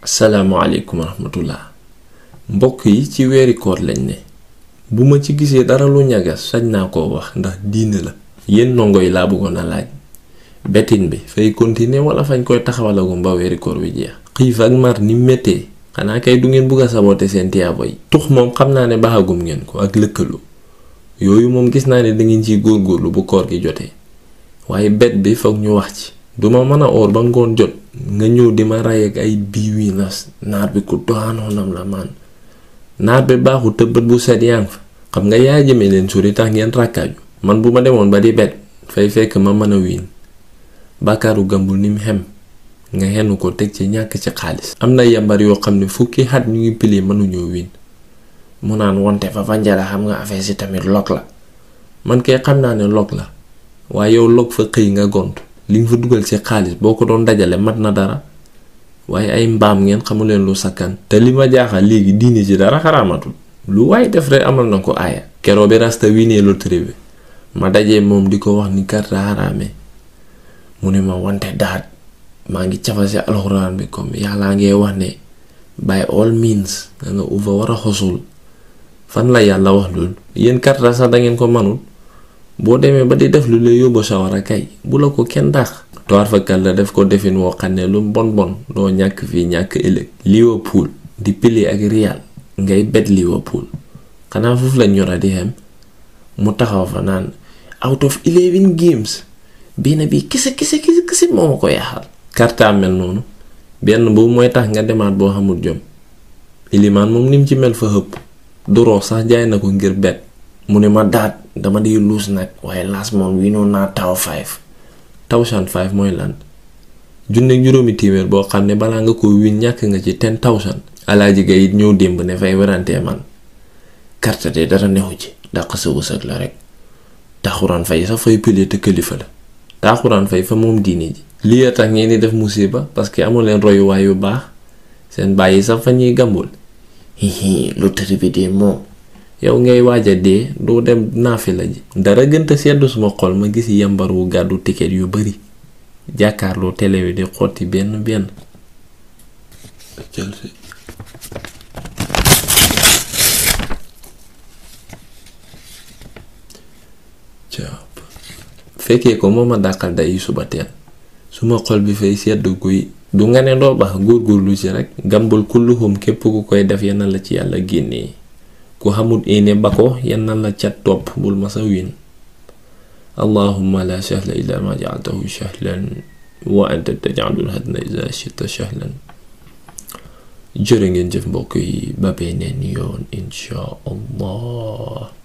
Assalamualaikum warahmatullah. Mbokk yi ci wéri koor lañ ne buma ci gisee dara lu ñagas sañ naa ko wax ndax diine la. Yeen nongoy la bëggoon a laaj betin bi fay continuer wala fañ koy taxawalagum ba wéri koor wi jeex. Xiif ak mar ni méttee xanaa kay du ngeen bëgg a saboté seen tiyaabo yi. Tux moom xam naa ne baxagum ngeen ko ak lëkkalu yooyu moom gis naa ne da ngeen ciy góorgóorlu bu koor gi jotee waaye bet bi foog ñu wax ci. Duma mën a oor ba ngoon jot nga ñëw di ma ray ak ay biiwi nas naar bi ku doxaanoonam la man naar bi baaxu te bët bu set yaa fa xam nga yaa jëmee leen suri tax ngeen rakkaaju man bu ma demoon ba di bet fay fekk ma mën a wiin bàkkaaru gambul ni mu xem nga xenu ko teg ci ñàkk ci xaalis. Am na yambar yoo xam ne fukki xat ñu ngi pili mënuñoo wiin mu naan wonte fa fa njara xam nga affaire si tamit lok la man kay xam naa ne lok la waaye yow lok fa xëy nga gont li nga fa dugal ci xaalis boo ko doon dajale mat na dara waaye ay mbaam ngeen xamuleen lu sakkan. Te li ma jaaxal léegi diine ci dara xaraamatul lu waay def rek amal na ko aaya. Keroo bi rasta wiinee loterie bi ma dajee moom di ko wax ni carte xaraame mu ne ma wante daat maa ngi cafa ci alxuraan bi comme yàllaa ngee wax ne by all means da nga uva war a xosul fan la yàlla wax loolu. Yéen carte sax da ngeen ko manul boo demee ba di def lu lay yóbbu sawara kay bu la ko kenn daax. Toir fakal la def ko defin woo xam ne lu bon doo ñàkk fii ñàkk ëllëg. Liverpool di pili ak Real ngay bet Liverpool xanaa foofu la ñora di xem mu taxaw fa naan out of 11 games benn bi kese moo ma ko yaaxal. Karta mel noonu benn boobu mooy tax nga demaat boo xamul jom. Ilimaan moom nim ci mel fa xëpp duroo sax jaay na ko ngir bet mu ne ma daat dama di luus nag waaye last month wi noonu naa taw 5 mooy lan junne juróomi téeméer boo xam ne balaa nga ko win ñàkk nga ci 10,000. Alaaji Gay it ñëw démb ne fay werantee man carte de dara nexu ci dàq sa wësëg la rek. Taxuraan fay sax fay pëlee te kilifa la taxuraan fay fa moom diine ji. Lii a tax ngeen di def musiba parce que amu leen royuwaay yu baax seen bàyyi sax fa ñuy gàmbul loterie bi de moom yow ngay waaja dee doo dem naafila ji. Dara gënta sedd suma xol ma gis yambar wu gàddu ticket yu bari jàkkaarloo télé bi di xotti benn fekkee ko moo ma dàqal day suba teel suma xol bi fay sedd guy. Du nga ne doo baax góorgóorlu ci rek gambul kulluhum képp ku koy def yenn la ci yàlla génnee ku xamut ene ba ko yenn la cat topp bul ma sa win. Allahumma la sahla illa ma ja'altahu sahlan wa anta taj'alul hazna idha shi'ta sahlan. Jërë ngeen jëf mbokk yi ba beneen yoon insha Allah.